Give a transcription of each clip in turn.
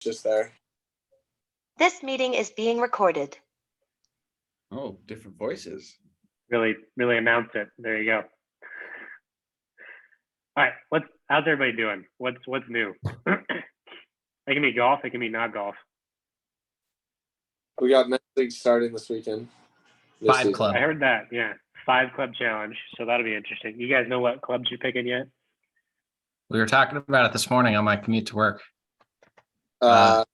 just there. This meeting is being recorded. Oh, different voices. Really announce it. There you go. All right, how's everybody doing? What's new? It can be golf, it can be not golf. We got men's league starting this weekend. Five club. I heard that, yeah. 5 club challenge, so that'll be interesting. You guys know what clubs you're picking yet? We were talking about it this morning on my commute to work. I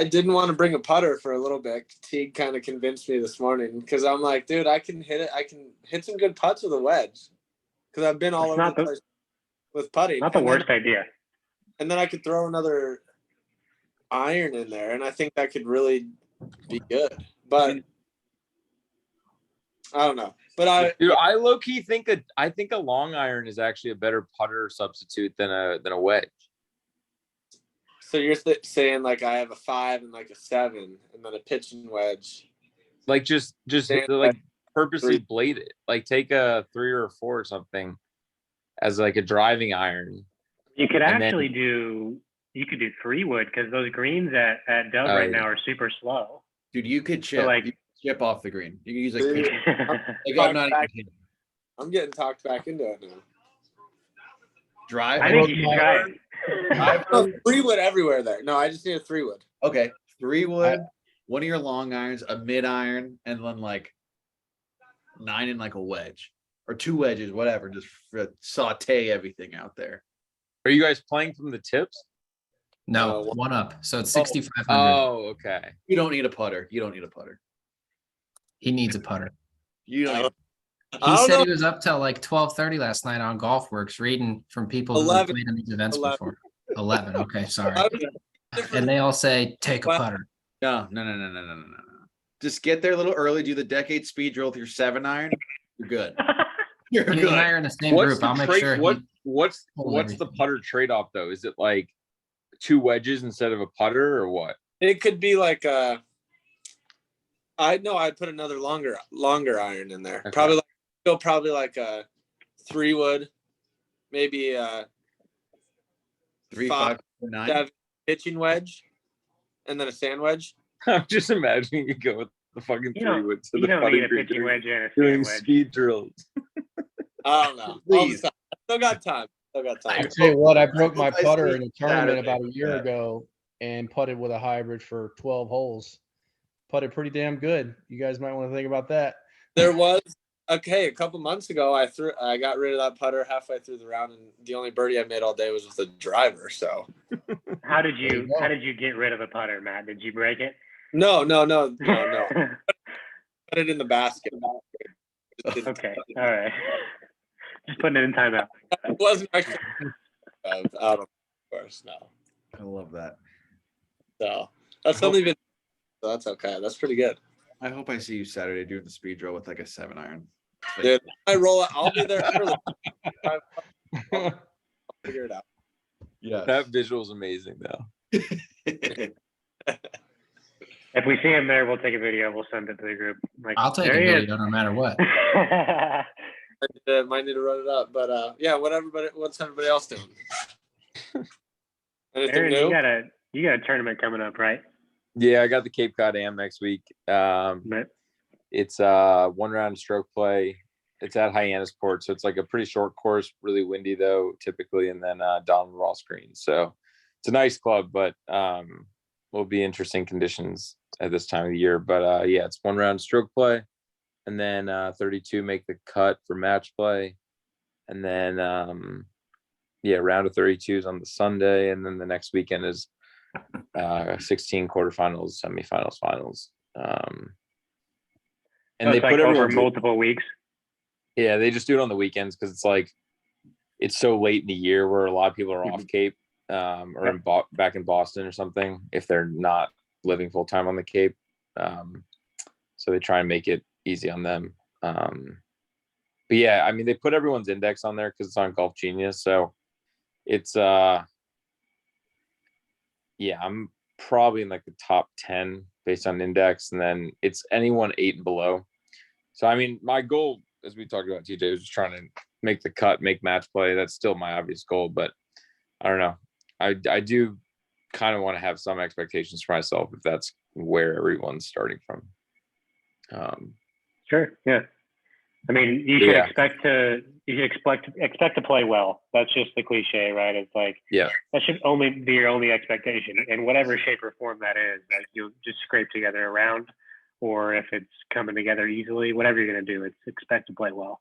didn't want to bring a putter for a little bit. Teague kind of convinced me this morning because I'm like, dude, I can hit it. I can hit some good putts with a wedge because I've been all over the place with putting. Not the worst idea. And then I could throw another iron in there, and I think that could really be good. But I don't know. But I low key think a long iron is actually a better putter substitute than a wedge. So you're saying like I have a 5 and like a 7, and then a pitching wedge. Like just like purposely blade it. Like take a 3 or a 4 or something as like a driving iron. You could actually do 3-wood because those greens at Dub right now are super slow. Dude, you could chip. So you could chip off the green. You can use like I'm getting talked back into it now. Drive. I think you should try it. 3-wood everywhere there. No, I just need a 3-wood. Okay, 3-wood, one of your long irons, a mid iron, and then like 9 and like a wedge or 2 wedges, whatever. Just saute everything out there. Are you guys playing from the tips? No, one up. So it's 6,500. Oh, okay. You don't need a putter. He needs a putter. You don't. He said he was up till like 12:30 last night on GolfWorks reading from people who played in these events before. 11. Okay, sorry. And they all say take a putter. No. Just get there a little early. Do the decade speed drill with your 7 iron. You're good. You're Put good. an iron in the same group. I'll make sure. What's the putter trade off though? Is it like 2 wedges instead of a putter or what? It could be like I'd put another longer iron in there. Okay. Probably like a 3-wood, maybe a 3, 5, 9 7 pitching wedge, and then a sand wedge. I'm just imagining you go with the fucking 3-wood to you the don't need a pitching wedge and a doing sand wedge. speed drills. I don't know. Please. Still got time. I tell you what, I broke my putter in a tournament about a year ago and putted with a hybrid for 12 holes. Putted pretty damn good. You guys might want to think about that. There was a couple months ago I got rid of that putter halfway through the round, and the only birdie I made all day was with a driver. So how did you get rid of the putter, Matt? Did you break it? No. Put it in the basket. Okay, all right. Just putting it in timeout. It wasn't actually out of course. No. I love that. So that's only been. So that's okay. That's pretty good. I hope I see you Saturday doing the speed drill with like a 7 iron. Dude, I roll it. I'll be there early. I'll figure it out. Yeah. That visual is amazing though. If we see him there, we'll take a video. We'll send it to the group. Like, I'll take a video no matter what. Might need to run it up, but yeah, whatever. But what's everybody else doing? Anything Aaron, new? you got a tournament coming up, right? Yeah, I got the Cape Cod Am next week. It's 1 round of stroke play. It's at Hyannisport, so it's like a pretty short course, really windy though, typically, and then Donald Ross Green. So it's a nice club, but will be interesting conditions at this time of the year. But yeah, it's 1 round stroke play, and then 32 make the cut for match play, and then round of 32s on the Sunday, and then the next weekend is 16 quarterfinals, semifinals, finals. And they put over multiple weeks. Yeah, they just do it on the weekends because it's like it's so late in the year where a lot of people are off Cape or back in Boston or something if they're not living full time on the Cape. So they try and make it easy on them. But yeah, I mean they put everyone's index on there because it's on Golf Genius, so it's I'm probably in like the top 10 based on index, and then it's anyone 8 and below. So I mean, my goal, as we talked about, TJ, was just trying to make the cut, make match play. That's still my obvious goal, but I don't know. I do kind of want to have some expectations for myself if that's where everyone's starting from. Sure. Yeah. I mean, you should expect to play well. That's just the cliche, right? It's like, that should only be your only expectation in whatever shape or form that is. Like, you'll just scrape together a round, or if it's coming together easily, whatever you're going to do, it's expect to play well.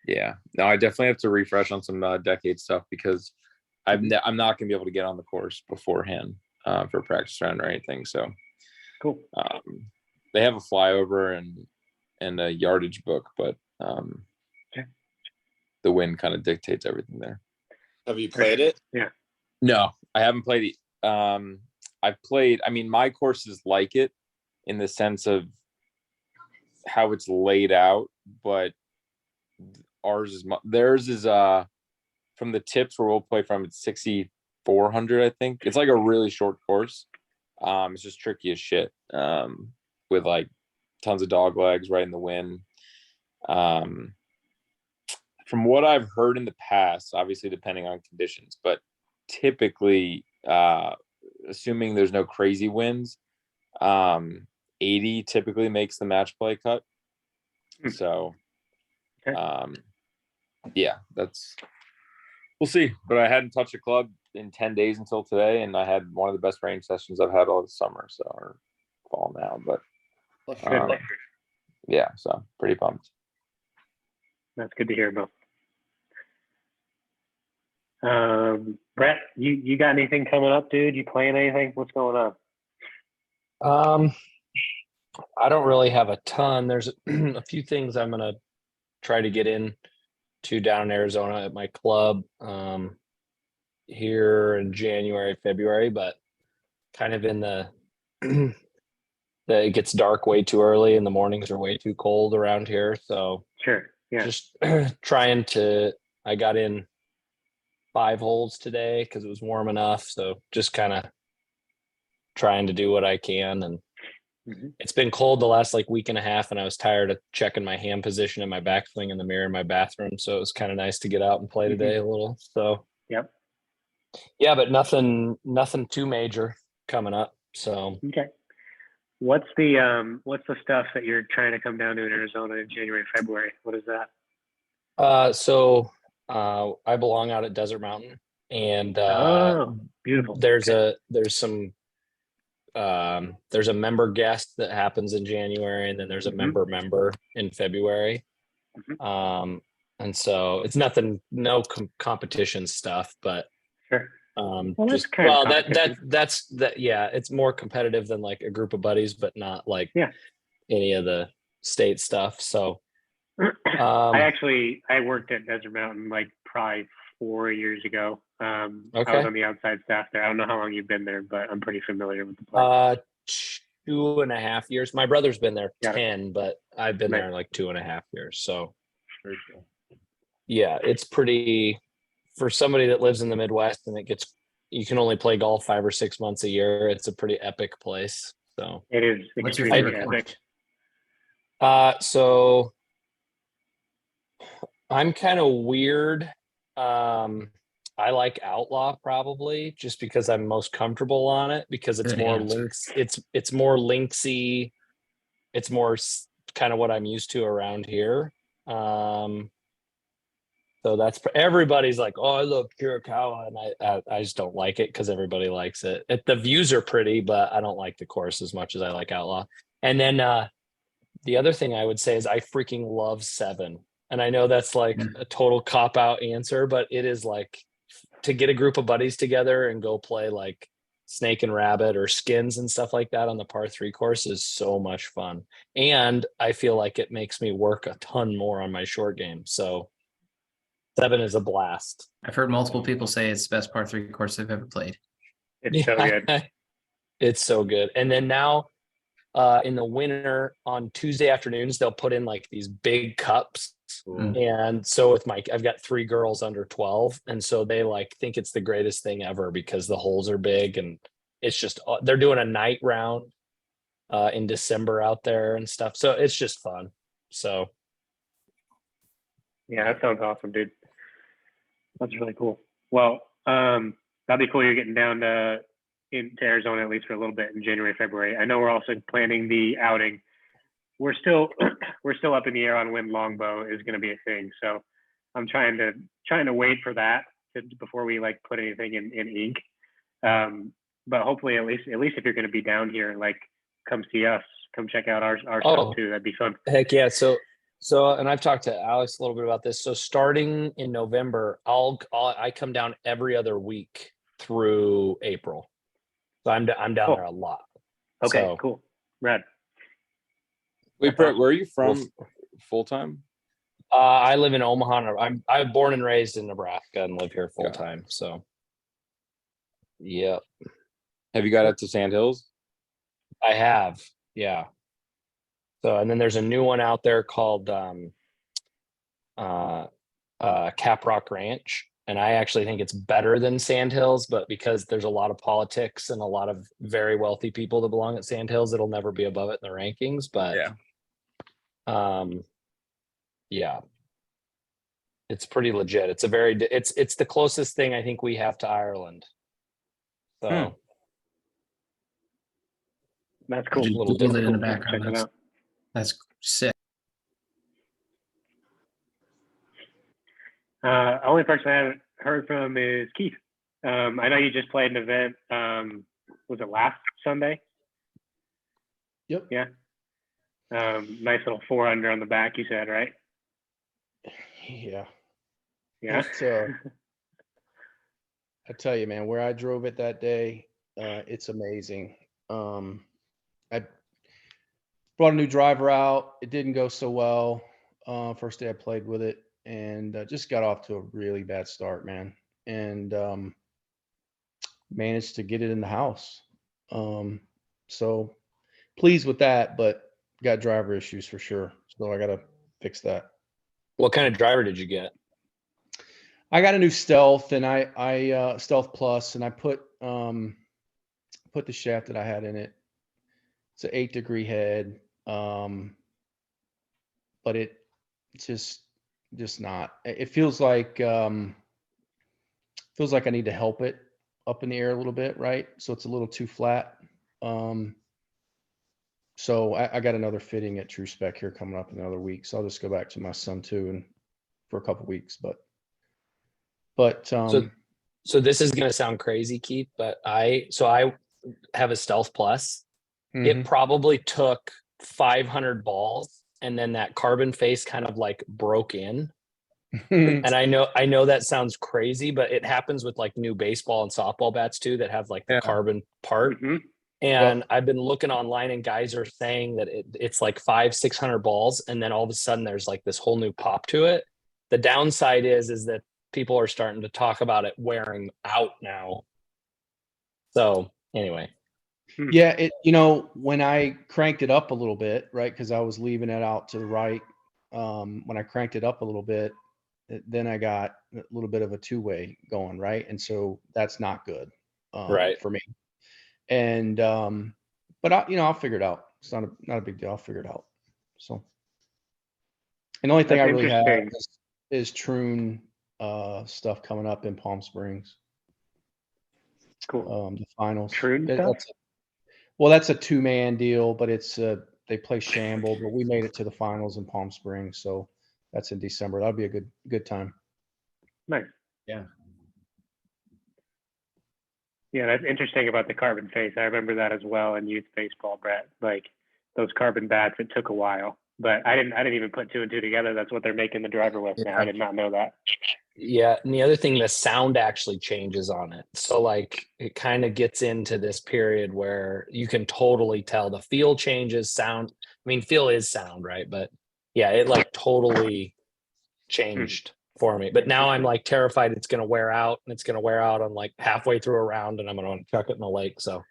Yeah, no, I definitely have to refresh on some decade stuff because I'm not going to be able to get on the course beforehand for a practice round or anything. So cool. They have a flyover and a yardage book, but the wind kind of dictates everything there. Have you played it? Yeah. No, I haven't played it. I've played. I mean, my courses like it in the sense of how it's laid out, but theirs is from the tips where we'll play from, it's 6,400, I think. It's like a really short course. It's just tricky as shit. With like tons of dog legs right in the wind. From what I've heard in the past, obviously depending on conditions, but typically, assuming there's no crazy winds, 80 typically makes the match play cut. So, yeah, we'll see. But I hadn't touched a club in 10 days until today, and I had one of the best range sessions I've had all the summer, so, or fall now, but yeah, so pretty pumped. That's good to hear, Bill. Brett, you got anything coming up, dude? You playing anything? What's going on? I don't really have a ton. There's a few things I'm gonna try to get in to down in Arizona at my club here in January, February, but kind of in the it gets dark way too early and the mornings are way too cold around here. So just trying to, I got in 5 holes today because it was warm enough. So just kind of trying to do what I can. And it's been cold the last like week and a half, and I was tired of checking my hand position and my backswing in the mirror in my bathroom. So it was kind of nice to get out and play today a little. So yeah, but nothing too major coming up. So what's the stuff that you're trying to come down to in Arizona in January, February? What is that? So I belong out at Desert Mountain, and beautiful. There's a member guest that happens in January, and then there's a member in February. And so it's nothing, no competition stuff, but it's more competitive than like a group of buddies, but not like any of the state stuff. So I worked at Desert Mountain like probably 4 years ago. I was on the outside staff there. I don't know how long you've been there, but I'm pretty familiar with the place. 2.5 years. My brother's been there 10, but I've been there like 2.5 years. So yeah, it's pretty, for somebody that lives in the Midwest and you can only play golf 5 or 6 months a year. It's a pretty epic place. So it is. What's your favorite epic? So I'm kind of weird. I like Outlaw probably just because I'm most comfortable on it, because it's more links. It's more linksy. It's more kind of what I'm used to around here. So that's, everybody's like, oh, I love Kirikawa, and I just don't like it because everybody likes it. The views are pretty, but I don't like the course as much as I like Outlaw. And then the other thing I would say is I freaking love 7. And I know that's like a total cop-out answer, but it is like, to get a group of buddies together and go play like Snake and Rabbit or Skins and stuff like that on the par 3 course is so much fun. And I feel like it makes me work a ton more on my short game. So 7 is a blast. I've heard multiple people say it's the best par 3 course they've ever played. It's so good. It's so good. And then now in the winter on Tuesday afternoons, they'll put in like these big cups. And so I've got 3 girls under 12. And so they like think it's the greatest thing ever because the holes are big, and it's just, they're doing a night round in December out there and stuff. So it's just fun. So. Yeah, that sounds awesome, dude. That's really cool. Well, that'd be cool. You're getting down to into Arizona at least for a little bit in January, February. I know we're also planning the outing. We're still up in the air on when longbow is going to be a thing. So I'm trying to wait for that before we like put anything in ink. But hopefully at least if you're going to be down here, like come see us, come check out our stuff too. That'd be fun. Heck yeah. So, and I've talked to Alex a little bit about this. So starting in November, I come down every other week through April. So I'm down there a lot. Okay, cool. Rad. Wait, Brett, where are you from full time? I live in Omaha. I'm born and raised in Nebraska and live here full time. So, yep. Have you got up to Sandhills? I have, yeah. So, and then there's a new one out there called Caprock Ranch, and I actually think it's better than Sandhills, but because there's a lot of politics and a lot of very wealthy people that belong at Sandhills, it'll never be above it in the rankings. But yeah, it's pretty legit. It's it's the closest thing I think we have to Ireland. So that's cool. A little bit in the background. That's sick. Only person I haven't heard from is Keith. I know you just played an event. Was it last Sunday? Yep. Yeah. Nice little 4-under on the back, you said, right? Yeah. Yeah. I tell you, man, where I drove it that day, it's amazing. I brought a new driver out. It didn't go so well. First day I played with it, and just got off to a really bad start, man. And managed to get it in the house. So pleased with that, but got driver issues for sure. So I got to fix that. What kind of driver did you get? I got a new Stealth, and I Stealth Plus, and I put the shaft that I had in it. It's an 8-degree head, but it's just not. It feels like I need to help it up in the air a little bit, right? So it's a little too flat. So I got another fitting at True Spec here coming up in another week. So I'll just go back to my son too, and for a couple of weeks. But so this is gonna sound crazy, Keith, but I have a Stealth Plus. It probably took 500 balls, and then that carbon face kind of like broke in. And I know that sounds crazy, but it happens with like new baseball and softball bats too that have like the carbon part. And I've been looking online, and guys are saying that it's like 500-600 balls, and then all of a sudden there's like this whole new pop to it. The downside is that people are starting to talk about it wearing out now. So anyway. Yeah, when I cranked it up a little bit, right, because I was leaving it out to the right. When I cranked it up a little bit, then I got a little bit of a two-way going, right, and so that's not good, right, for me. And but I'll figure it out. It's not a big deal. I'll figure it out. So, and the only thing I really have is Troon stuff coming up in Palm Springs. Cool. The finals. Troon stuff? That's a 2-man deal, but it's they play Shamble, but we made it to the finals in Palm Springs, so that's in December. That'll be a good time. Nice. Yeah. Yeah, that's interesting about the carbon face. I remember that as well in youth baseball, Brett. Like those carbon bats, it took a while, but I didn't even put 2 and 2 together. That's what they're making the driver with now. I did not know that. Yeah, and the other thing, the sound actually changes on it. So like it kind of gets into this period where you can totally tell the feel changes, sound. I mean, feel is sound, right? But yeah, it like totally changed for me. But now I'm like terrified it's going to wear out, and it's going to wear out on like halfway through a round, and I'm going to chuck it in the lake. So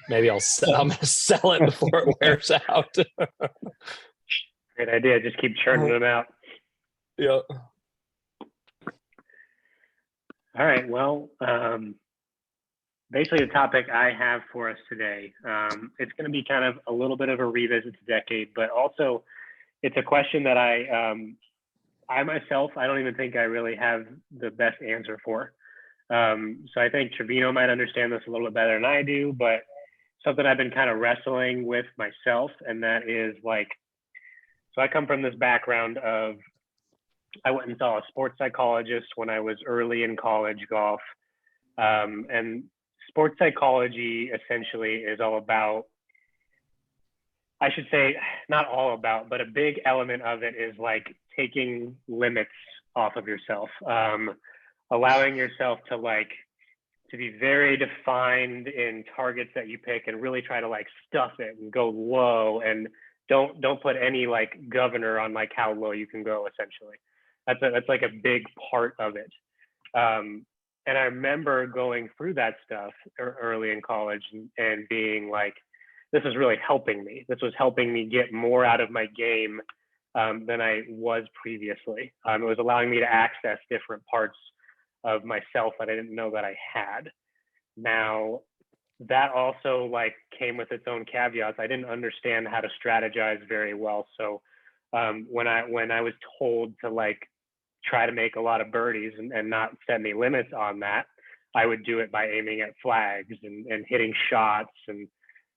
maybe I'm going to sell it before it wears out. Great idea. Just keep churning them out. Yeah. All right. Well, basically the topic I have for us today, it's going to be kind of a little bit of a revisit to decade, but also it's a question that I myself, I don't even think I really have the best answer for. So I think Trevino might understand this a little bit better than I do, but something I've been kind of wrestling with myself, and that is like, so I come from this background of, I went and saw a sports psychologist when I was early in college golf. And sports psychology essentially is all about, I should say, not all about, but a big element of it is like taking limits off of yourself, allowing yourself to be very defined in targets that you pick and really try to like stuff it and go low, and don't put any like governor on like how low you can go. Essentially, that's like a big part of it. And I remember going through that stuff early in college and being like, this is really helping me. This was helping me get more out of my game than I was previously. It was allowing me to access different parts of myself that I didn't know that I had. Now, that also like came with its own caveats. I didn't understand how to strategize very well. So when I was told to like try to make a lot of birdies and not set any limits on that, I would do it by aiming at flags and hitting shots and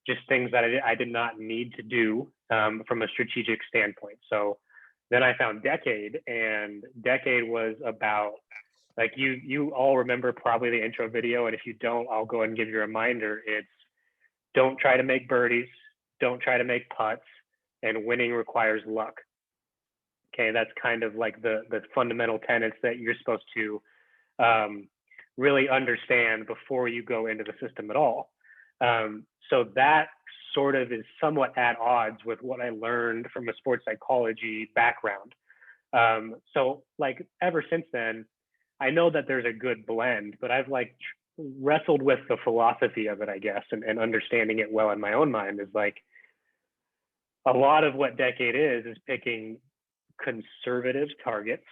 just things that I did not need to do from a strategic standpoint. So then I found Decade, and Decade was about, like, you all remember probably the intro video, and if you don't, I'll go ahead and give you a reminder. It's don't try to make birdies, don't try to make putts, and winning requires luck. Okay, that's kind of like the fundamental tenets that you're supposed to really understand before you go into the system at all. So that sort of is somewhat at odds with what I learned from a sports psychology background. So like ever since then, I know that there's a good blend, but I've like wrestled with the philosophy of it, I guess, and understanding it well in my own mind is like, a lot of what Decade is picking conservative targets,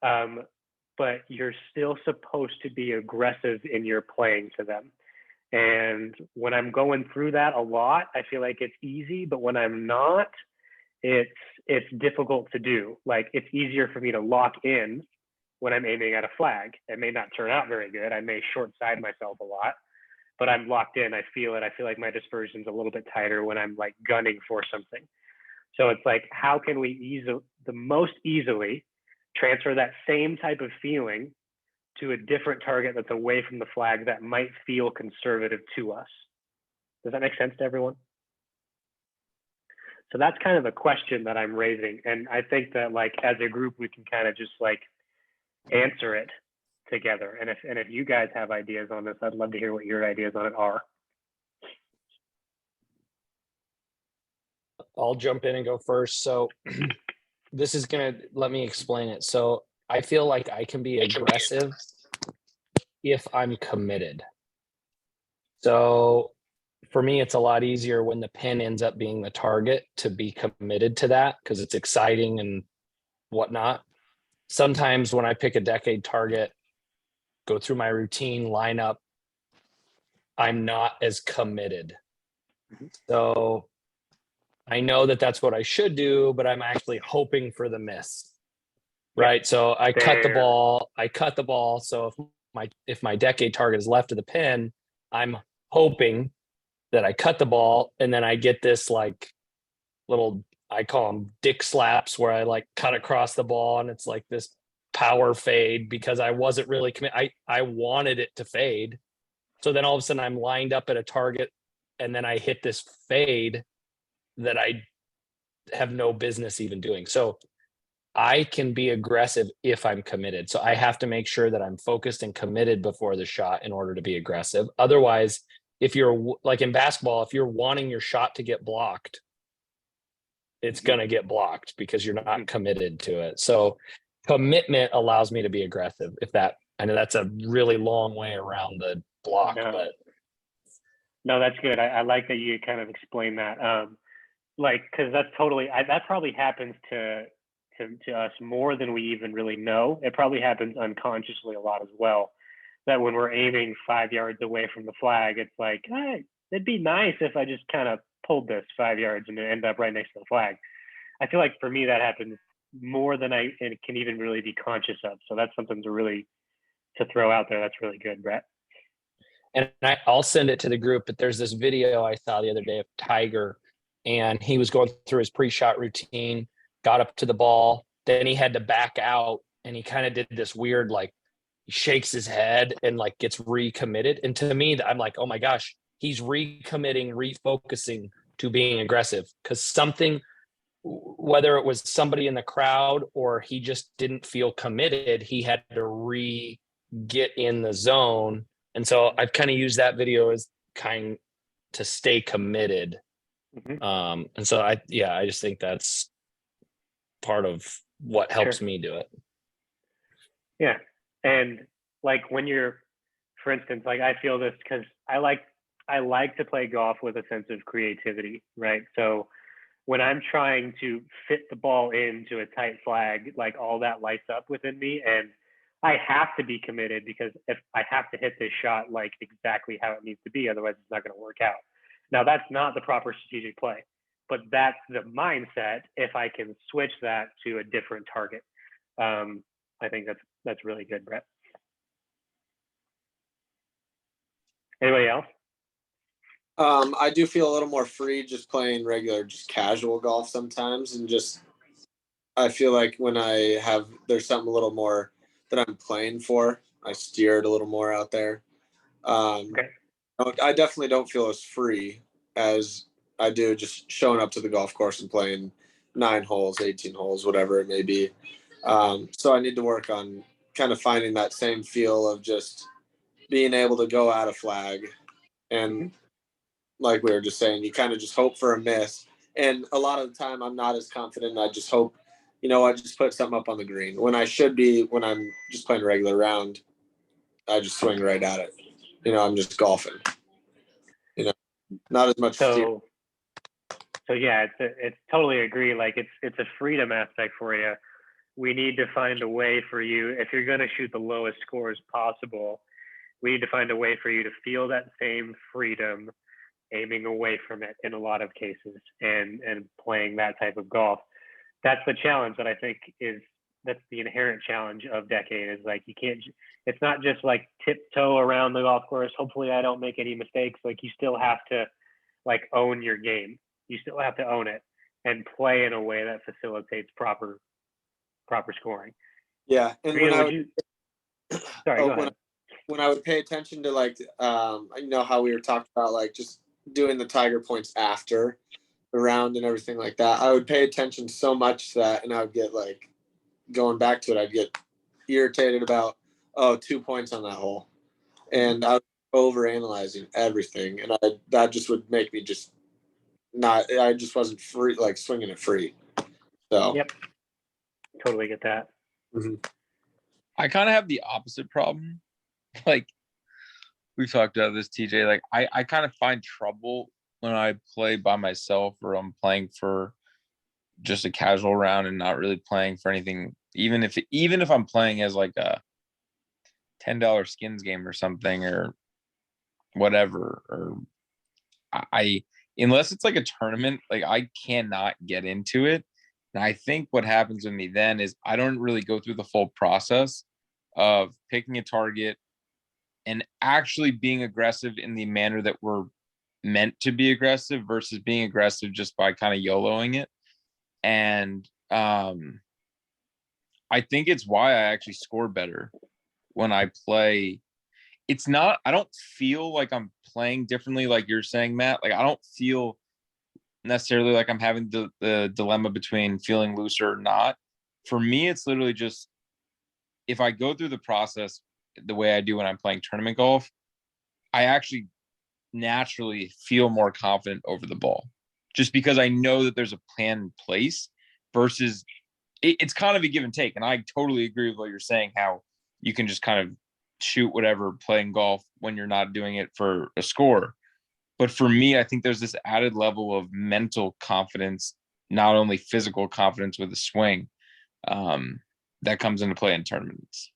but you're still supposed to be aggressive in your playing to them. And when I'm going through that a lot, I feel like it's easy, but when I'm not, it's difficult to do. Like, it's easier for me to lock in when I'm aiming at a flag. It may not turn out very good. I may short side myself a lot, but I'm locked in. I feel it. I feel like my dispersion's a little bit tighter when I'm like gunning for something. So it's like, how can we the most easily transfer that same type of feeling to a different target that's away from the flag that might feel conservative to us? Does that make sense to everyone? So that's kind of the question that I'm raising. And I think that like as a group, we can kind of just like answer it together. And if you guys have ideas on this, I'd love to hear what your ideas on it are. I'll jump in and go first. So this is let me explain it. So I feel like I can be aggressive if I'm committed. So for me, it's a lot easier when the pin ends up being the target to be committed to that because it's exciting and whatnot. Sometimes when I pick a Decade target, go through my routine lineup, I'm not as committed. So I know that that's what I should do, but I'm actually hoping for the miss. Right. So I cut the ball. So if my Decade target is left of the pin, I'm hoping that I cut the ball and then I get this like little, I call them dick slaps, where I like cut across the ball and it's like this power fade because I wasn't really committed. I wanted it to fade. So then all of a sudden I'm lined up at a target and then I hit this fade that I have no business even doing. So I can be aggressive if I'm committed. So I have to make sure that I'm focused and committed before the shot in order to be aggressive. Otherwise, if you're like in basketball, if you're wanting your shot to get blocked, it's going to get blocked because you're not committed to it. So commitment allows me to be aggressive. I know that's a really long way around the block, but no, that's good. I like that you kind of explain that. Like, cause that's totally, that probably happens to us more than we even really know. It probably happens unconsciously a lot as well. That when we're aiming 5 yards away from the flag, it's like, hey, it'd be nice if I just kind of pulled this 5 yards and end up right next to the flag. I feel like for me that happens more than I can even really be conscious of. So that's something to really to throw out there. That's really good, Brett. And I'll send it to the group, but there's this video I saw the other day of Tiger, and he was going through his pre-shot routine, got up to the ball, then he had to back out, and he kind of did this weird, like, he shakes his head and like gets recommitted. And to me, I'm like, oh my gosh, he's recommitting, refocusing to being aggressive, because something, whether it was somebody in the crowd or he just didn't feel committed, he had to get in the zone. And so I've kind of used that video as kind to stay committed. Mm-hmm. And so I just think that's part of what helps me do it. Yeah. And like when you're, for instance, like I feel this because I like to play golf with a sense of creativity, right? So when I'm trying to fit the ball into a tight flag, like all that lights up within me, and I have to be committed, because if I have to hit this shot like exactly how it needs to be, otherwise it's not going to work out. Now that's not the proper strategic play, but that's the mindset. If I can switch that to a different target, I think that's really good, Brett. Anybody else? I do feel a little more free just playing regular, just casual golf sometimes, and just I feel like when there's something a little more that I'm playing for, I steer it a little more out there. Okay. I definitely don't feel as free as I do just showing up to the golf course and playing 9 holes, 18 holes, whatever it may be. So I need to work on kind of finding that same feel of just being able to go at a flag. And like we were just saying, you kind of just hope for a miss. And a lot of the time I'm not as confident. I just hope, I just put something up on the green when I should be, when I'm just playing a regular round, I just swing right at it. I'm just golfing, not as much. So yeah, it's totally agree. Like it's a freedom aspect for you. We need to find a way for you, if you're going to shoot the lowest scores possible, we need to find a way for you to feel that same freedom, aiming away from it in a lot of cases, and playing that type of golf. That's the challenge that I think that's the inherent challenge of Decade, is like, you can't, it's not just like tiptoe around the golf course. Hopefully I don't make any mistakes. Like, you still have to like own your game. You still have to own it and play in a way that facilitates proper scoring. Yeah. And sorry, go ahead. When I would pay attention to like, how we were talking about like just doing the Tiger points after the round and everything like that, I would pay attention so much to that, and I would get like, going back to it, I'd get irritated about 2 points on that hole, and I was over analyzing everything, and that just would make me just not. I just wasn't free, like swinging it free. So yep, totally get that. Mm-hmm. I kind of have the opposite problem. Like we've talked about this, TJ. Like I kind of find trouble when I play by myself, or I'm playing for just a casual round and not really playing for anything. Even if I'm playing as like a $10 skins game or something or whatever, or I unless it's like a tournament, like I cannot get into it. And I think what happens with me then is I don't really go through the full process of picking a target and actually being aggressive in the manner that we're meant to be aggressive, versus being aggressive just by kind of YOLOing it. And I think it's why I actually score better when I play. It's not, I don't feel like I'm playing differently, like you're saying, Matt. Like I don't feel necessarily like I'm having the dilemma between feeling looser or not. For me, it's literally just, if I go through the process the way I do when I'm playing tournament golf, I actually naturally feel more confident over the ball, just because I know that there's a plan in place, versus it's kind of a give and take. And I totally agree with what you're saying, how you can just kind of shoot whatever playing golf when you're not doing it for a score. But for me, I think there's this added level of mental confidence, not only physical confidence with the swing, that comes into play in tournaments.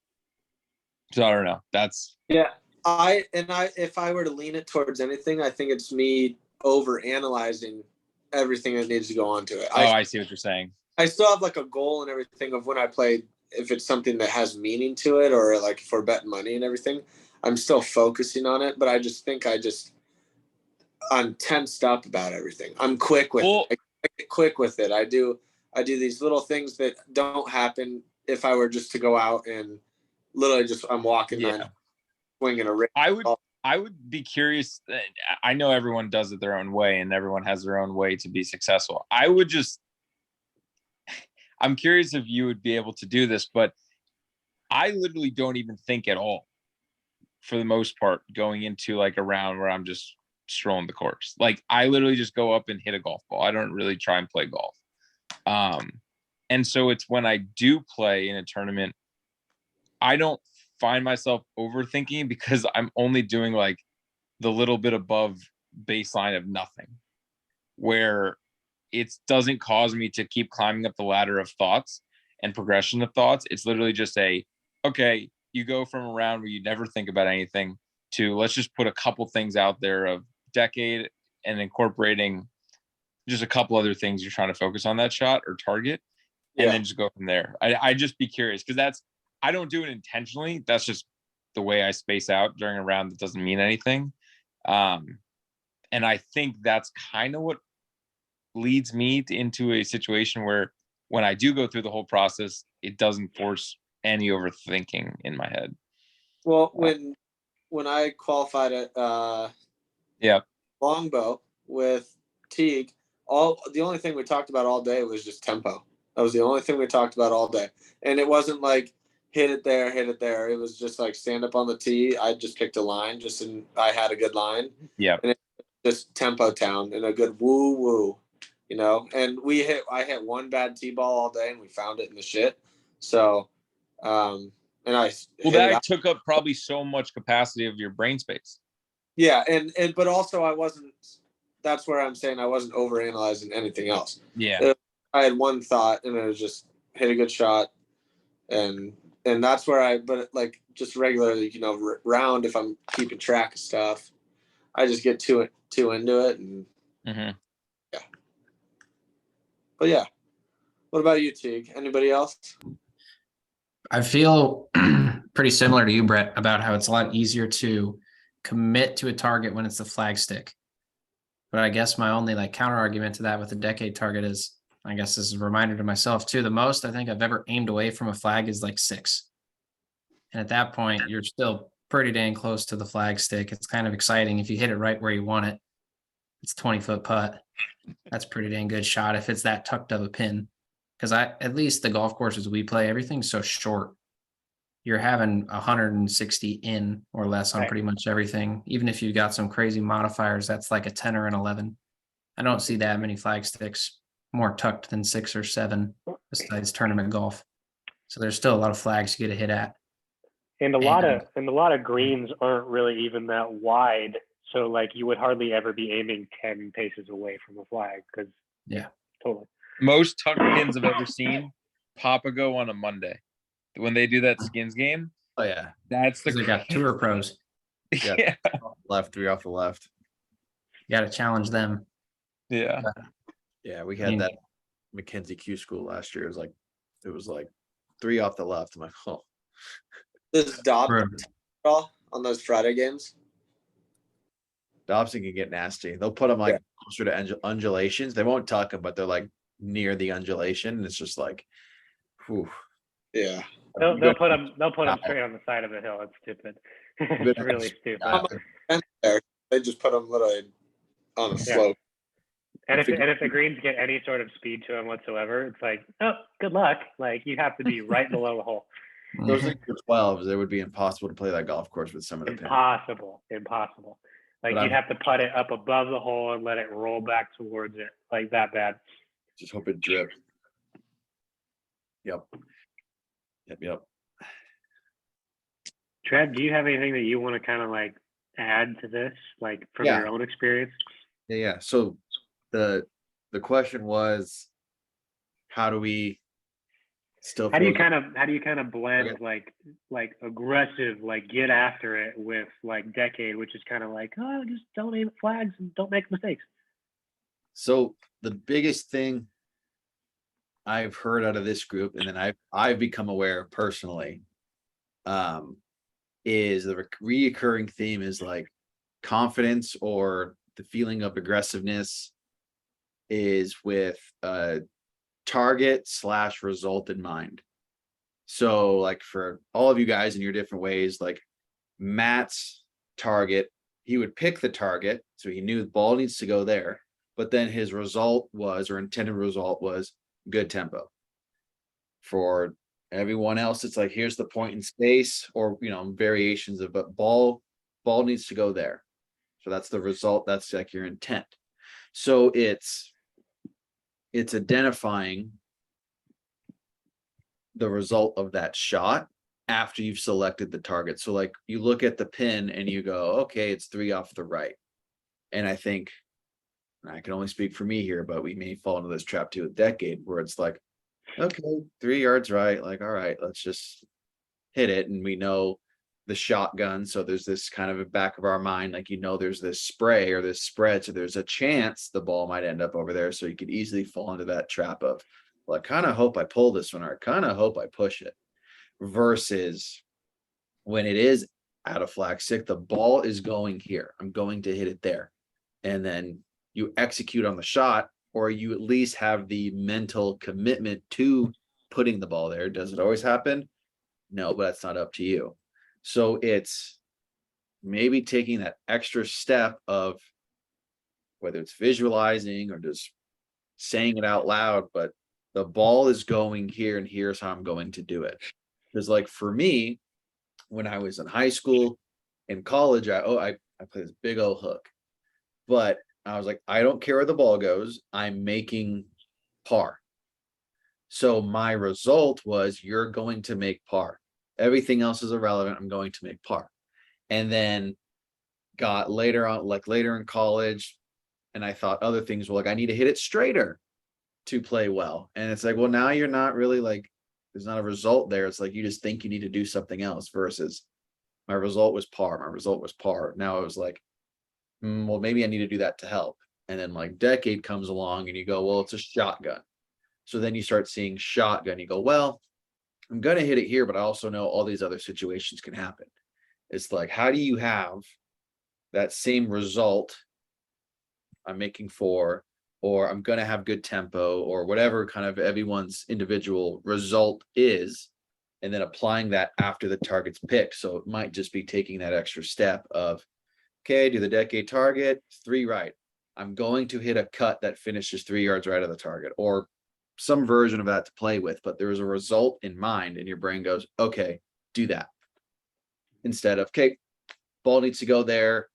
So I don't know. That's if I were to lean it towards anything, I think it's me over analyzing everything that needs to go onto it. I see what you're saying. I still have like a goal and everything of when I play if it's something that has meaning to it, or like if we're betting money and everything, I'm still focusing on it. But I just think I'm tensed up about everything. I'm quick with it. I get quick with it. I do these little things that don't happen if I were just to go out and literally just I'm walking swinging a ring. I would be curious. I know everyone does it their own way and everyone has their own way to be successful. I'm curious if you would be able to do this, but I literally don't even think at all for the most part going into like a round where I'm just strolling the course. Like I literally just go up and hit a golf ball. I don't really try and play golf. And so it's when I do play in a tournament, I don't find myself overthinking because I'm only doing like the little bit above baseline of nothing, where it doesn't cause me to keep climbing up the ladder of thoughts and progression of thoughts. It's literally just okay, you go from a round where you never think about anything to let's just put a couple things out there of decade and incorporating just a couple other things you're trying to focus on that shot or target, and then just go from there. I just be curious because I don't do it intentionally. That's just the way I space out during a round that doesn't mean anything. And I think that's kind of what leads me into a situation where when I do go through the whole process, it doesn't force any overthinking in my head. Well, when I qualified at longbow with Teague, the only thing we talked about all day was just tempo. That was the only thing we talked about all day. And it wasn't like hit it there. It was just like stand up on the tee. I just picked a line and I had a good line. Yeah. And it just tempo town and a good woo, and I hit one bad tee ball all day and we found it in the shit. So, that took up probably so much capacity of your brain space. Yeah. But also that's where I'm saying I wasn't overanalyzing anything else. Yeah. I had one thought and it was just hit a good shot. And that's where but like just regularly, round, if I'm keeping track of stuff, I just get too into it. And yeah. But yeah. What about you, Teague? Anybody else? I feel pretty similar to you, Brett, about how it's a lot easier to commit to a target when it's the flag stick. But I guess my only counter argument to that with the decade target is, I guess this is a reminder to myself too, the most I think I've ever aimed away from a flag is 6. And at that point, you're still pretty dang close to the flag stick. It's kind of exciting if you hit it right where you want it. It's 20-foot putt. That's a pretty dang good shot if it's that tucked of a pin. Because at least the golf courses we play, everything's so short. You're having 160 in or less on pretty much everything. Even if you've got some crazy modifiers, that's like a 10 or an 11. I don't see that many flag sticks more tucked than 6 or 7 besides tournament golf. So there's still a lot of flags you get a hit at. And a lot of greens aren't really even that wide. So you would hardly ever be aiming 10 paces away from a flag because totally. Most tuck pins I've ever seen Papago on a Monday when they do that skins game. Oh yeah, that's they got tour pros. Yeah, left 3 off the left. You got to challenge them. Yeah, we had that McKenzie Q school last year. It was like 3 off the left. I'm like, oh. Does Dobson on those Friday games? Dobson can get nasty. They'll put them closer to undulations. They won't tuck them, but they're near the undulation, and it's just whew. Yeah. They'll put them straight on the side of the hill. It's stupid. It's really stupid. They just put them literally on a slope. And if the greens get any sort of speed to them whatsoever, it's oh, good luck. You have to be right below the hole. Those are 12s. It would be impossible to play that golf course with some of the pins. Impossible. You'd have to putt it up above the hole and let it roll back towards it that bad. Just hope it drips. Yep. Trev, do you have anything that you want to kind of add to this, from your own experience? Yeah. So the question was, how do we still? How do you kind of blend aggressive, get after it with decade, which is kind of just don't aim at flags and don't make mistakes. So the biggest thing I've heard out of this group, and then I've become aware personally, is the reoccurring theme is like confidence or the feeling of aggressiveness is with a target / result in mind. So like for all of you guys in your different ways, like Matt's target, he would pick the target, so he knew the ball needs to go there, but then his result was, or intended result was, good tempo. For everyone else, it's like, here's the point in space, or variations of, but ball needs to go there. So that's the result. That's like your intent. So it's identifying the result of that shot after you've selected the target. So like you look at the pin and you go, okay, it's 3 off the right. And I think, I can only speak for me here, but we may fall into this trap too, a decade where it's like, okay, 3 yards right. Like, all right, let's just hit it. And we know the shotgun. So there's this kind of a back of our mind, like, there's this spray or this spread. So there's a chance the ball might end up over there. So you could easily fall into that trap of, well, I kind of hope I pull this one, or I kind of hope I push it. Versus when it is out of flag stick, the ball is going here. I'm going to hit it there. And then you execute on the shot, or you at least have the mental commitment to putting the ball there. Does it always happen? No, but that's not up to you. So it's maybe taking that extra step of whether it's visualizing or just saying it out loud, but the ball is going here and here's how I'm going to do it. Because like for me, when I was in high school, in college, I played this big old hook. But I was like, I don't care where the ball goes. I'm making par. So my result was, you're going to make par. Everything else is irrelevant. I'm going to make par. And then got later on, like later in college, and I thought other things were like, I need to hit it straighter to play well. And it's like, well, now you're not really like, there's not a result there. It's like, you just think you need to do something else versus my result was par. My result was par. Now it was like, well, maybe I need to do that to help. And then like decade comes along and you go, well, it's a shotgun. So then you start seeing shotgun. You go, well, I'm going to hit it here, but I also know all these other situations can happen. It's like, how do you have that same result? I'm making 4, or I'm going to have good tempo, or whatever kind of everyone's individual result is, and then applying that after the target's picked. So it might just be taking that extra step of, okay, do the decade target, 3 right. I'm going to hit a cut that finishes 3 yards right of the target, or some version of that to play with, but there is a result in mind, and your brain goes, okay, do that. Instead of, okay, ball needs to go there,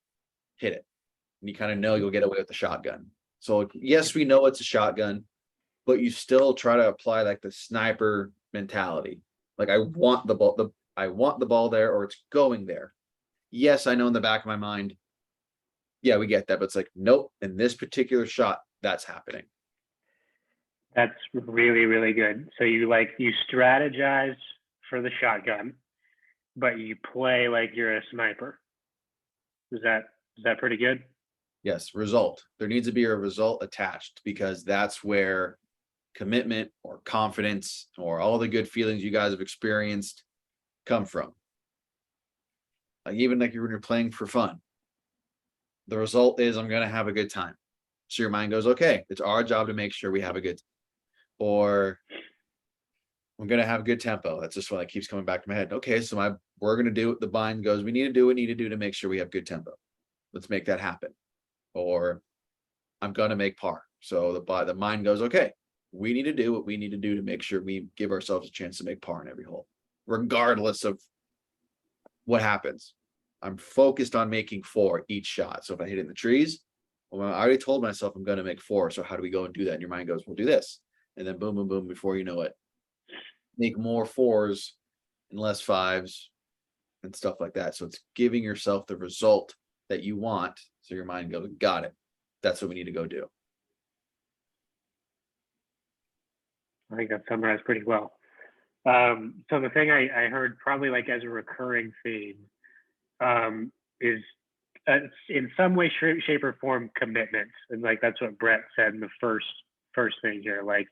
hit it. And you kind of know you'll get away with the shotgun. So yes, we know it's a shotgun, but you still try to apply like the sniper mentality. Like, I want the ball, I want the ball there, or it's going there. Yes, I know in the back of my mind, yeah, we get that, but it's like, nope, in this particular shot, that's happening. That's really, really good. So you strategize for the shotgun, but you play like you're a sniper. Is that pretty good? Yes, result. There needs to be a result attached, because that's where commitment or confidence or all the good feelings you guys have experienced come from. Like, even like when you're playing for fun, the result is, I'm going to have a good time. So your mind goes, okay, it's our job to make sure we have a good time. Or I'm going to have good tempo. That's just what keeps coming back to my head. Okay, so we're going to do what the mind goes, we need to do what we need to do to make sure we have good tempo. Let's make that happen. Or I'm going to make par. So the mind goes, okay, we need to do what we need to do to make sure we give ourselves a chance to make par in every hole, regardless of what happens. I'm focused on making 4 each shot. So if I hit it in the trees, well, I already told myself I'm going to make 4. So how do we go and do that? And your mind goes, we'll do this. And then boom, boom, boom, before you know it, make more 4s and less 5s and stuff like that. So it's giving yourself the result that you want. So your mind goes, got it. That's what we need to go do. I think that summarized pretty well. So the thing I heard probably like as a recurring theme is in some way, shape, or form commitment. And like, that's what Brett said in the first thing here. Like,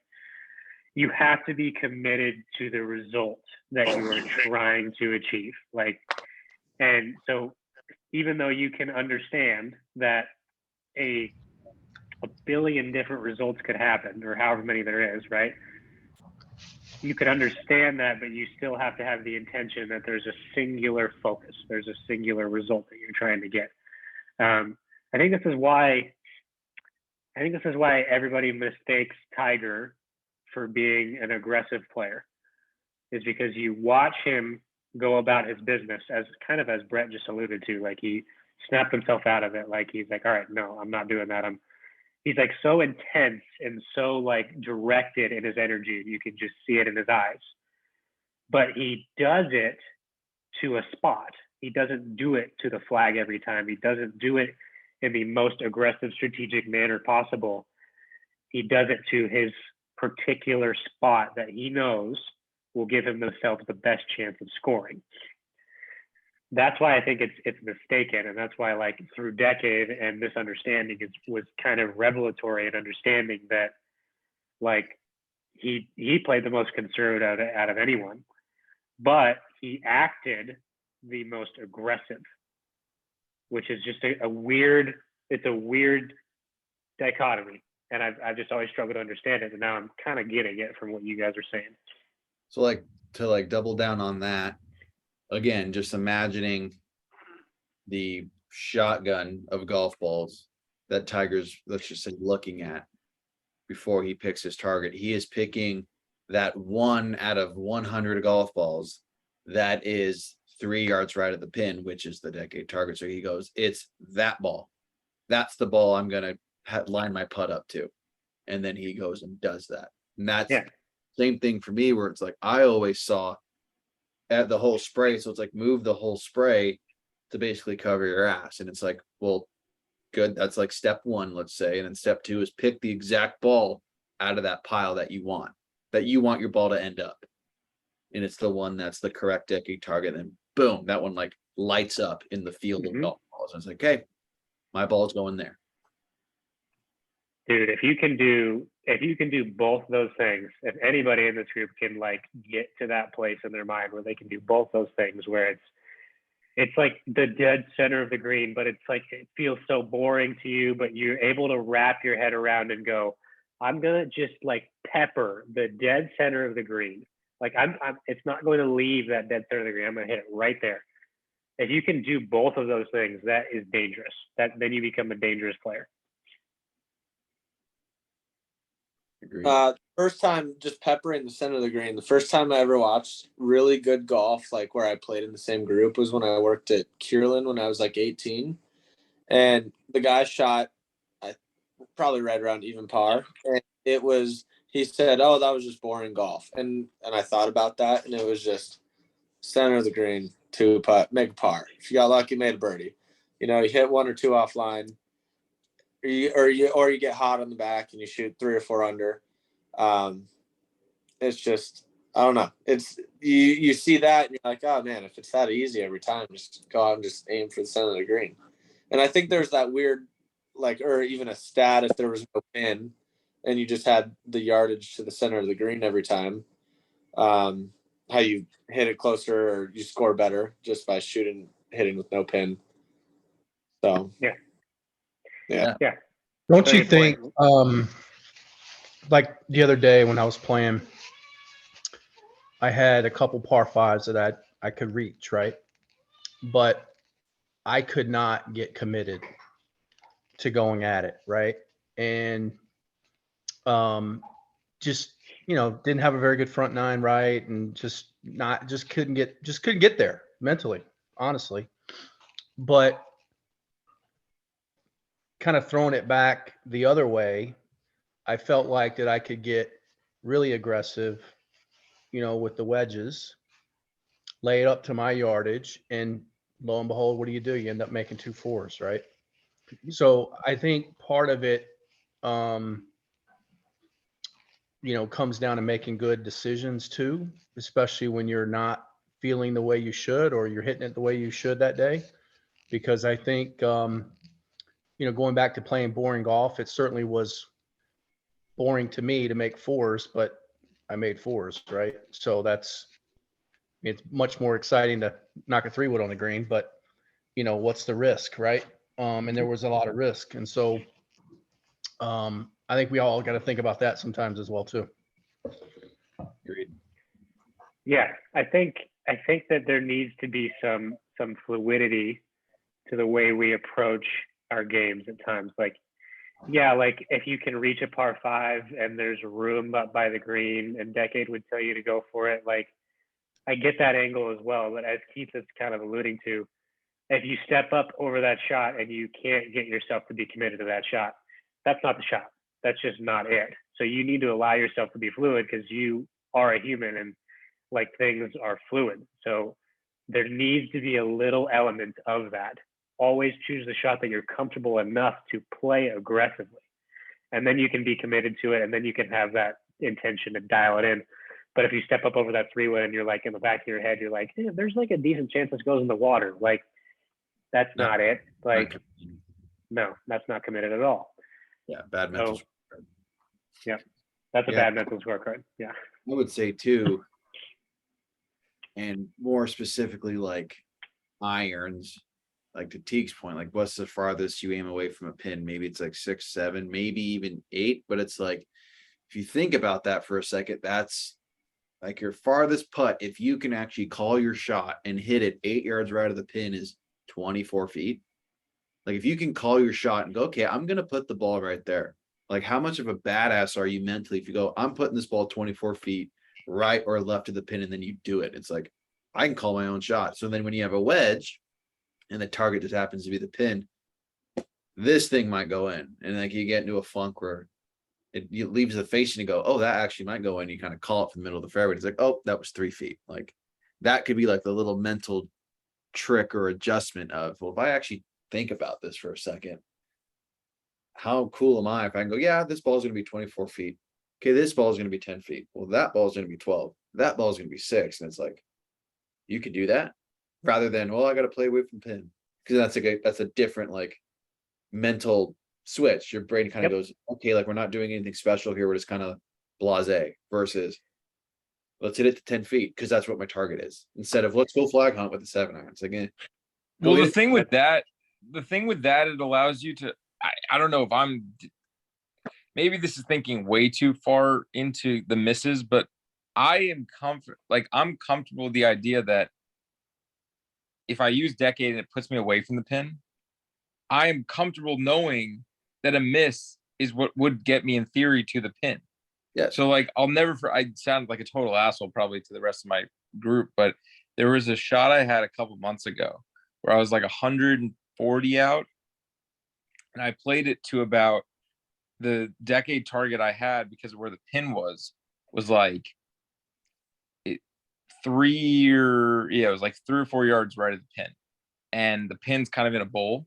you have to be committed to the result that you are trying to achieve. Like, and so even though you can understand that a billion different results could happen, or however many there is, right? You could understand that, but you still have to have the intention that there's a singular focus. There's a singular result that you're trying to get. I think this is why everybody mistakes Tiger for being an aggressive player, is because you watch him go about his business as kind of as Brett just alluded to, like he snapped himself out of it. Like he's like, all right, no, I'm not doing that. He's like so intense and so like directed in his energy. You can just see it in his eyes, but he does it to a spot. He doesn't do it to the flag every time. He doesn't do it in the most aggressive, strategic manner possible. He does it to his particular spot that he knows will give himself the best chance of scoring. That's why I think it's mistaken, and that's why, like, through decade and misunderstanding, it was kind of revelatory in understanding that, like, he played the most conservative out of anyone, but he acted the most aggressive, which is just a weird dichotomy. And I've just always struggled to understand it, and now I'm kind of getting it from what you guys are saying. So like to like double down on that, again, just imagining the shotgun of golf balls that Tiger's, let's just say, looking at before he picks his target. He is picking that 1 out of 100 golf balls that is 3 yards right of the pin, which is the decade target. So he goes, it's that ball. That's the ball I'm going to line my putt up to. And then he goes and does that. And that's same thing for me, where it's like, I always saw at the whole spray. So it's like, move the whole spray to basically cover your ass. And it's like, well, good. That's like step 1, let's say. And then step 2 is pick the exact ball out of that pile that you want your ball to end up. And it's the one that's the correct decade target. And boom, that one like lights up in the field of golf balls. And it's like, okay, my ball's going there. Dude, if you can do both those things, if anybody in this group can like get to that place in their mind where they can do both those things, where it's like the dead center of the green, but it's like it feels so boring to you, but you're able to wrap your head around and go, I'm gonna just like pepper the dead center of the green. Like it's not going to leave that dead center of the green. I'm gonna hit it right there. If you can do both of those things, that is dangerous. Then you become a dangerous player. First time just peppering the center of the green. The first time I ever watched really good golf, like where I played in the same group, was when I worked at Kierland when I was like 18. And the guy shot probably right around even par. And he said, oh, that was just boring golf. And I thought about that, and it was just center of the green, 2 putt, make a par. If you got lucky, made a birdie. You know, you hit 1 or 2 offline. Or you get hot on the back and you shoot 3 or 4 under. It's just, I don't know. It's you see that and you're like, oh man, if it's that easy every time, just go out and just aim for the center of the green. And I think there's that weird, like, or even a stat, if there was no pin and you just had the yardage to the center of the green every time, how you hit it closer or you score better just by hitting with no pin. So yeah. Don't you think, like the other day when I was playing, I had a couple par 5s that I could reach, right? But I could not get committed to going at it, right? And just, didn't have a very good front 9, right? And just couldn't get there mentally, honestly. But kind of throwing it back the other way, I felt like that I could get really aggressive, with the wedges, lay it up to my yardage, and lo and behold, what do? You end up making 2 4s, right? So I think part of it, comes down to making good decisions too, especially when you're not feeling the way you should, or you're hitting it the way you should that day. Because I think, going back to playing boring golf, it certainly was boring to me to make 4s, but I made 4s, right? So it's much more exciting to knock a 3-wood on the green, but what's the risk, right? And there was a lot of risk. And so I think we all got to think about that sometimes as well too. Agreed. Yeah, I think that there needs to be some fluidity to the way we approach our games at times. Like, yeah, like if you can reach a par 5 and there's room up by the green, and Decade would tell you to go for it. Like, I get that angle as well, but as Keith is kind of alluding to, if you step up over that shot and you can't get yourself to be committed to that shot, that's not the shot. That's just not it. So you need to allow yourself to be fluid, because you are a human and like things are fluid. So there needs to be a little element of that. Always choose the shot that you're comfortable enough to play aggressively. And then you can be committed to it, and then you can have that intention to dial it in. But if you step up over that 3-wood and you're like in the back of your head, you're like, hey, there's like a decent chance this goes in the water. Like, that's not it. Like, no, that's not committed at all. Yeah, bad mental scorecard. Yeah, that's a bad mental scorecard. Yeah. I would say too, and more specifically like irons, like to Teague's point, like what's the farthest you aim away from a pin? Maybe it's like 6, 7, maybe even 8, but it's like, if you think about that for a second, that's like your farthest putt. If you can actually call your shot and hit it 8 yards right of the pin is 24 feet. Like if you can call your shot and go, okay, I'm going to put the ball right there. Like how much of a badass are you mentally if you go, I'm putting this ball 24 feet right or left of the pin, and then you do it. It's like, I can call my own shot. So then when you have a wedge and the target just happens to be the pin, this thing might go in. And like you get into a funk where it leaves the face and you go, oh, that actually might go in. You kind of call it from the middle of the fairway. It's like, oh, that was 3 feet. Like that could be like the little mental trick or adjustment of, well, if I actually think about this for a second, how cool am I if I can go, yeah, this ball is going to be 24 feet. Okay, this ball is going to be 10 feet. Well, that ball is going to be 12. That ball is going to be 6. And it's like, you could do that rather than, well, I got to play away from pin. Because that's a different like mental switch. Your brain kind of goes, okay, like we're not doing anything special here. We're just kind of blasé versus let's hit it to 10 feet because that's what my target is. Instead of let's go flag hunt with the 7-iron. It's like, well, the thing with that, it allows you to, I don't know if maybe this is thinking way too far into the misses, but I'm comfortable with the idea that if I use Decade and it puts me away from the pin, I am comfortable knowing that a miss is what would get me in theory to the pin. Yeah. So like, I sound like a total asshole probably to the rest of my group, but there was a shot I had a couple months ago where I was like 140 out, and I played it to about the Decade target I had because of where the pin was like it was like 3 or 4 yards right of the pin, and the pin's kind of in a bowl,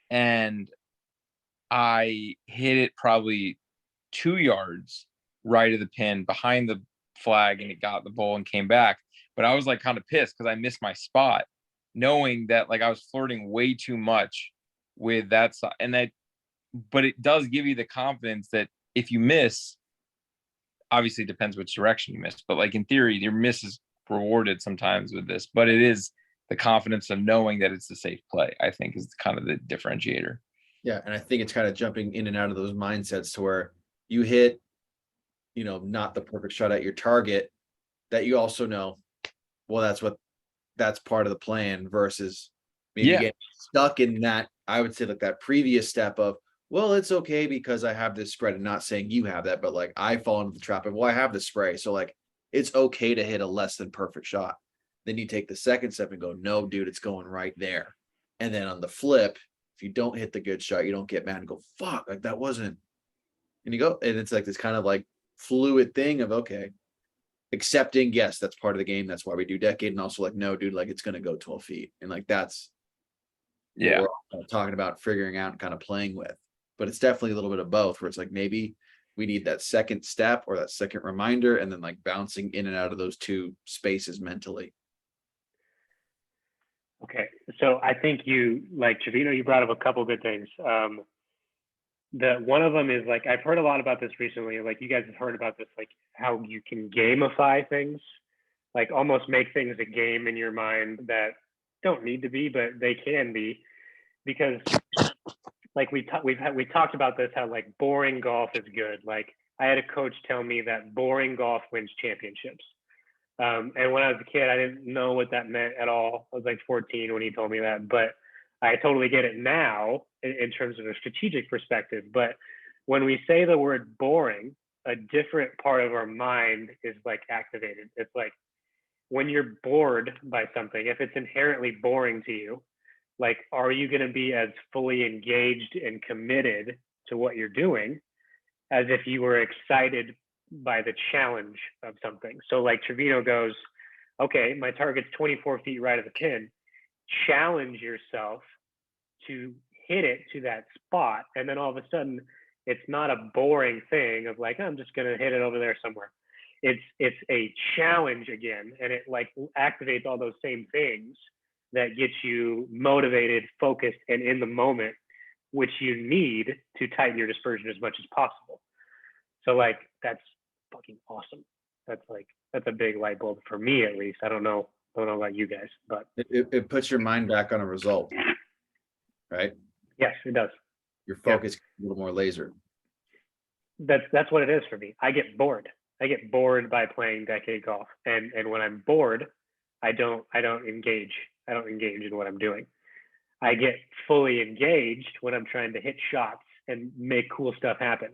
and I hit it probably 2 yards right of the pin behind the flag, and it got the bowl and came back. But I was like kind of pissed because I missed my spot, knowing that like I was flirting way too much with that side. But it does give you the confidence that if you miss, obviously it depends which direction you miss, but like in theory, your miss is rewarded sometimes with this, but it is the confidence of knowing that it's a safe play, I think, is kind of the differentiator. Yeah. And I think it's kind of jumping in and out of those mindsets to where you hit, not the perfect shot at your target, that you also know, well, that's part of the plan versus maybe getting stuck in that, I would say like that previous step of, well, it's okay because I have this spread, and not saying you have that, but like I fall into the trap of, well, I have the spray. So like, it's okay to hit a less than perfect shot. Then you take the second step and go, no, dude, it's going right there. And then on the flip, if you don't hit the good shot, you don't get mad and go, fuck, like that wasn't, and you go, and it's like this kind of like fluid thing of, okay, accepting, yes, that's part of the game. That's why we do Decade. And also like, no, dude, like it's going to go 12 feet. And like, that's what we're all talking about, figuring out and kind of playing with. But it's definitely a little bit of both, where it's like, maybe we need that second step or that second reminder, and then like bouncing in and out of those two spaces mentally. Okay. So I think you, like Trevino, you brought up a couple good things. one of them is like, I've heard a lot about this recently. Like you guys have heard about this, like how you can gamify things, like almost make things a game in your mind that don't need to be, but they can be, because like we talked about this, how like boring golf is good. Like I had a coach tell me that boring golf wins championships. And when I was a kid, I didn't know what that meant at all. I was like 14 when he told me that, but I totally get it now in terms of a strategic perspective. But when we say the word boring, a different part of our mind is like activated. It's like when you're bored by something, if it's inherently boring to you, like, are you going to be as fully engaged and committed to what you're doing as if you were excited by the challenge of something? So like Trevino goes, okay, my target's 24 feet right of the pin. Challenge yourself to hit it to that spot. And then all of a sudden it's not a boring thing of like, I'm just going to hit it over there somewhere. It's a challenge again. And it like activates all those same things that gets you motivated, focused, and in the moment, which you need to tighten your dispersion as much as possible. So like, that's fucking awesome. That's a big light bulb for me, at least. I don't know about you guys, but it puts your mind back on a result, right? Yes, it does. Your focus is a little more laser. That's what it is for me. I get bored. I get bored by playing decade golf, and when I'm bored, I don't engage. I don't engage in what I'm doing. I get fully engaged when I'm trying to hit shots and make cool stuff happen.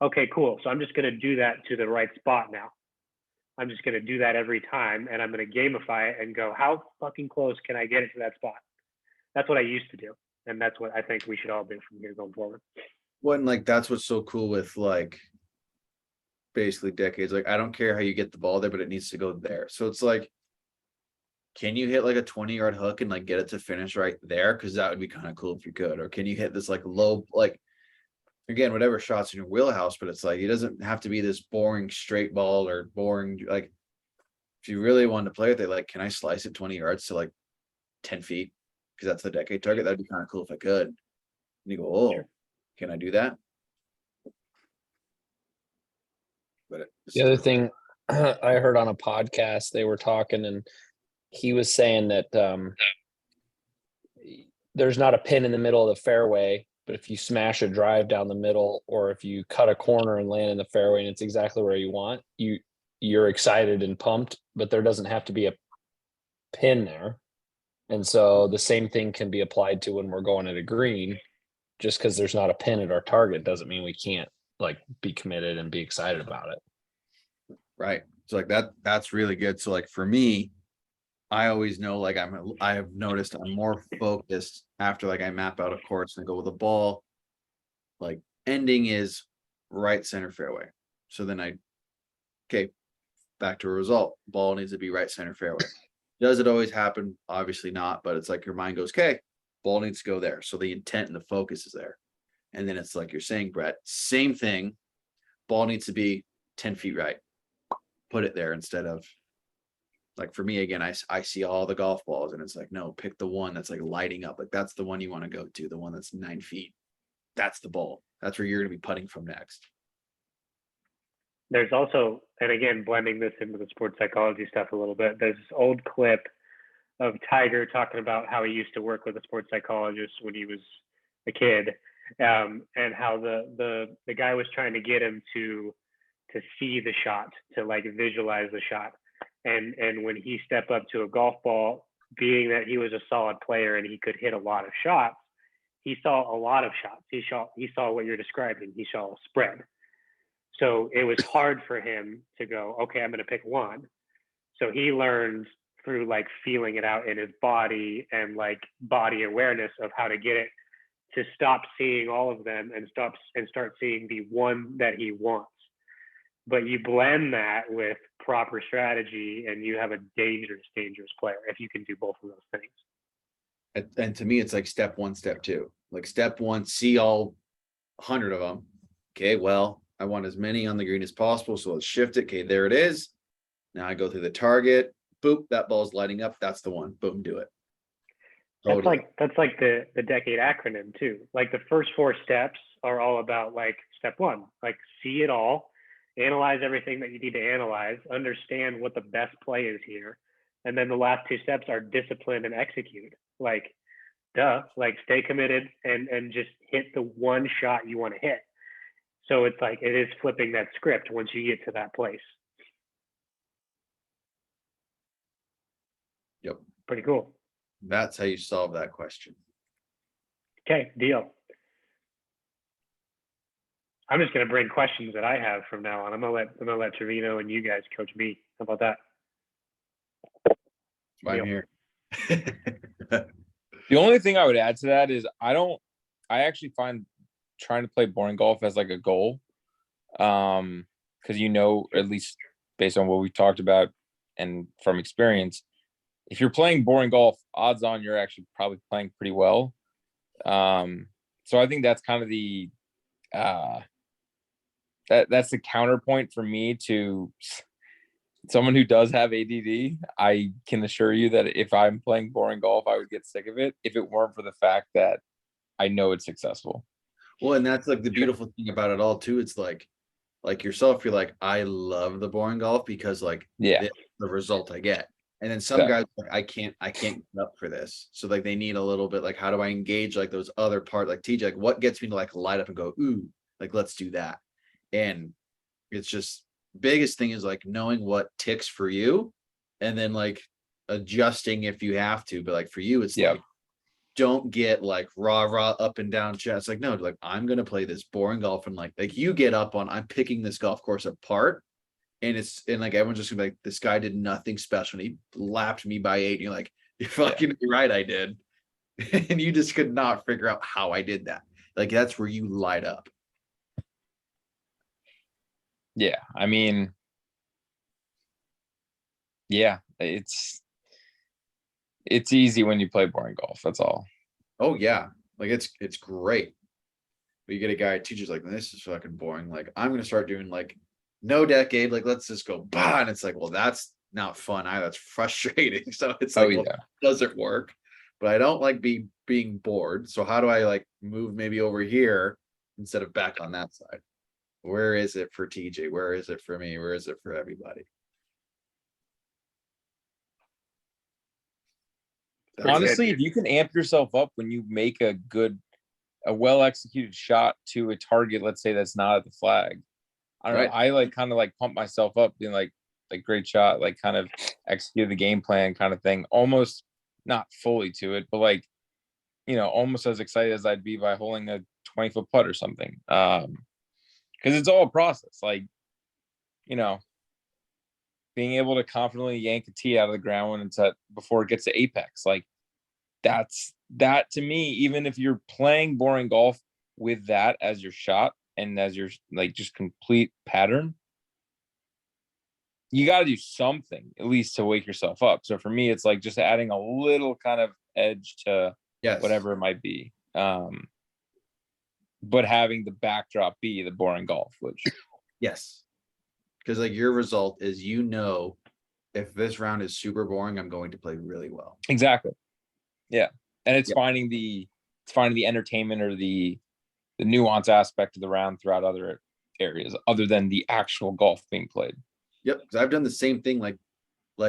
Okay, cool. So I'm just going to do that to the right spot now. I'm just going to do that every time, and I'm going to gamify it and go, how fucking close can I get it to that spot? That's what I used to do, and that's what I think we should all do from here going forward. Well, and like that's what's so cool with like basically decades. Like I don't care how you get the ball there, but it needs to go there. So it's like, can you hit like a 20-yard hook and like get it to finish right there? Because that would be kind of cool if you could. Or can you hit this like low, like again, whatever shots in your wheelhouse, but it's like it doesn't have to be this boring straight ball or boring, like if you really wanted to play with it, like can I slice it 20 yards to like 10 feet? Because that's the decade target. That'd be kind of cool if I could. And you go, oh, sure. Can I do that? But the other thing I heard on a podcast, they were talking and he was saying that there's not a pin in the middle of the fairway, but if you smash a drive down the middle, or if you cut a corner and land in the fairway and it's exactly where you want, you're excited and pumped, but there doesn't have to be a pin there. And so the same thing can be applied to when we're going at a green. Just because there's not a pin at our target doesn't mean we can't like be committed and be excited about it. Right. So like that's really good. So like for me, I always know like I have noticed I'm more focused after like I map out a course and I go with a ball, like ending is right center fairway. So then okay, back to a result. Ball needs to be right center fairway. Does it always happen? Obviously not, but it's like your mind goes, okay, ball needs to go there. So the intent and the focus is there. And then it's like you're saying, Brett, same thing. Ball needs to be 10 feet right. Put it there instead of like for me, again, I see all the golf balls and it's like, no, pick the one that's like lighting up. Like that's the one you want to go to, the one that's 9 feet. That's the ball. That's where you're going to be putting from next. There's also, and again, blending this into the sports psychology stuff a little bit, there's this old clip of Tiger talking about how he used to work with a sports psychologist when he was a kid, and how the guy was trying to get him to see the shot, to like visualize the shot. And when he stepped up to a golf ball, being that he was a solid player and he could hit a lot of shots, he saw a lot of shots. He saw what you're describing. He saw a spread. So it was hard for him to go, okay, I'm going to pick one. So he learned through like feeling it out in his body and like body awareness of how to get it to stop seeing all of them and start seeing the one that he wants. But you blend that with proper strategy and you have a dangerous player if you can do both of those things. And to me, it's like step one, step two. Like step one, see all 100 of them. Okay, well, I want as many on the green as possible. So let's shift it. Okay, there it is. Now I go through the target. Boop, that ball's lighting up. That's the one. Boom, do it. Totally. That's like the decade acronym too. Like the first 4 steps are all about like step one, like see it all, analyze everything that you need to analyze, understand what the best play is here. And then the last two steps are discipline and execute. Like, duh, like stay committed and just hit the one shot you want to hit. So it's like, it is flipping that script once you get to that place. Yep. Pretty cool. That's how you solve that question. Okay, deal. I'm just gonna bring questions that I have from now on. I'm gonna let Trevino and you guys coach me. How about that? I'm here. The only thing I would add to that is I actually find trying to play boring golf as like a goal. Because at least based on what we talked about and from experience, if you're playing boring golf, odds on you're actually probably playing pretty well. So I think that's kind of the that's the counterpoint for me to someone who does have ADD. I can assure you that if I'm playing boring golf, I would get sick of it if it weren't for the fact that I know it's successful. Well, and that's like the beautiful thing about it all too. It's like yourself, you're like, I love the boring golf because like the result I get. And then some guys like, I can't get up for this. So like they need a little bit like, how do I engage like those other parts like TJ, like what gets me to like light up and go, ooh, like let's do that. And it's just biggest thing is like knowing what ticks for you and then like adjusting if you have to. But like for you, it's like don't get like rah up and down chest. Like no, like I'm gonna play this boring golf and like you get up on I'm picking this golf course apart. And like everyone's just gonna be like, this guy did nothing special. And he lapped me by 8. And you're like, you're fucking right, I did. And you just could not figure out how I did that. Like that's where you light up. Yeah, I mean, yeah, it's easy when you play boring golf. That's all. Oh yeah, like it's great. But you get a guy who teaches like this is fucking boring. Like I'm gonna start doing like no decade, like let's just go bah, and it's like, well, that's not fun either. That's frustrating. So it's like, well, it doesn't work. But I don't like being bored. So how do I like move maybe over here instead of back on that side? Where is it for TJ? Where is it for me? Where is it for everybody? Honestly, if you can amp yourself up when you make a well executed shot to a target, let's say that's not at the flag. I don't know. I like kind of like pump myself up, being like great shot, like kind of execute the game plan kind of thing. Almost not fully to it, but like, almost as excited as I'd be by holding a 20-foot putt or something. Because it's all a process. Like, being able to confidently yank a tee out of the ground when it's before it gets to apex, like that to me, even if you're playing boring golf with that as your shot and as your like just complete pattern, you got to do something at least to wake yourself up. So for me, it's like just adding a little kind of edge to whatever it might be. But having the backdrop be the boring golf, which because like your result is, if this round is super boring, I'm going to play really well. Exactly. Yeah. And it's finding the entertainment or the nuance aspect of the round throughout other areas other than the actual golf being played. Yep. Because I've done the same thing like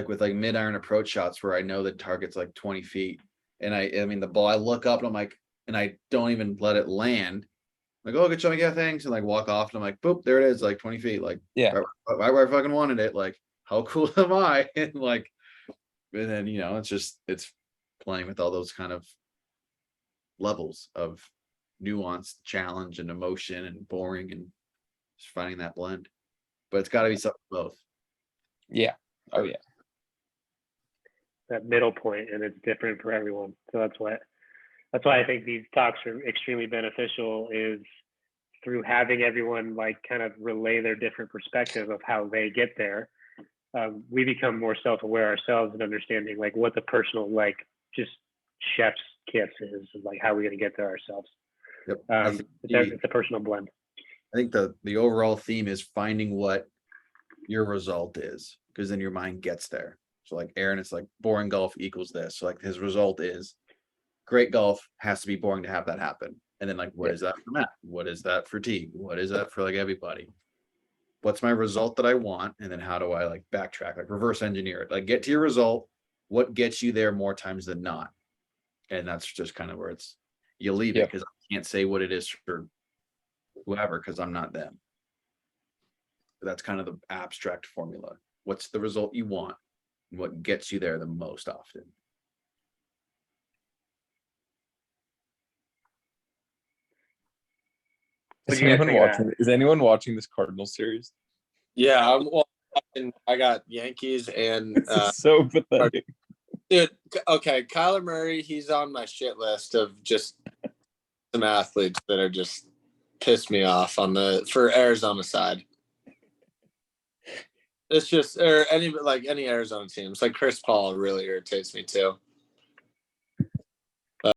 with like mid-iron approach shots where I know the target's like 20 feet. And I mean the ball, I look up and I'm like, and I don't even let it land. Like, oh, good showing, yeah, thanks. And like walk off and I'm like, boop, there it is, like 20 feet. Like, right where I fucking wanted it. Like, how cool am I? And like, and then, it's playing with all those kind of levels of nuance, challenge, and emotion and boring and just finding that blend. But it's got to be something both. Yeah. Oh, yeah. That middle point, and it's different for everyone. So that's why I think these talks are extremely beneficial, is through having everyone like kind of relay their different perspective of how they get there. We become more self-aware ourselves and understanding like what the personal, like just chef's kiss is, like how we're going to get there ourselves. Yep. It's a personal blend. I think the overall theme is finding what your result is, because then your mind gets there. So like Aaron, it's like boring golf equals this. So like his result is great golf has to be boring to have that happen. And then like, what is that for Matt? What is that for T? What is that for like everybody? What's my result that I want? And then how do I like backtrack, like reverse engineer it? Like get to your result. What gets you there more times than not? And that's just kind of where you leave it, because I can't say what it is for whoever, because I'm not them. But that's kind of the abstract formula. What's the result you want? And what gets you there the most often? Is anyone watching this Cardinals series? Yeah, I got Yankees and This is so pathetic. Dude, okay, Kyler Murray, he's on my shit list of just some athletes that are just pissed me off for Arizona side. It's just, or any Arizona teams, like Chris Paul really irritates me too.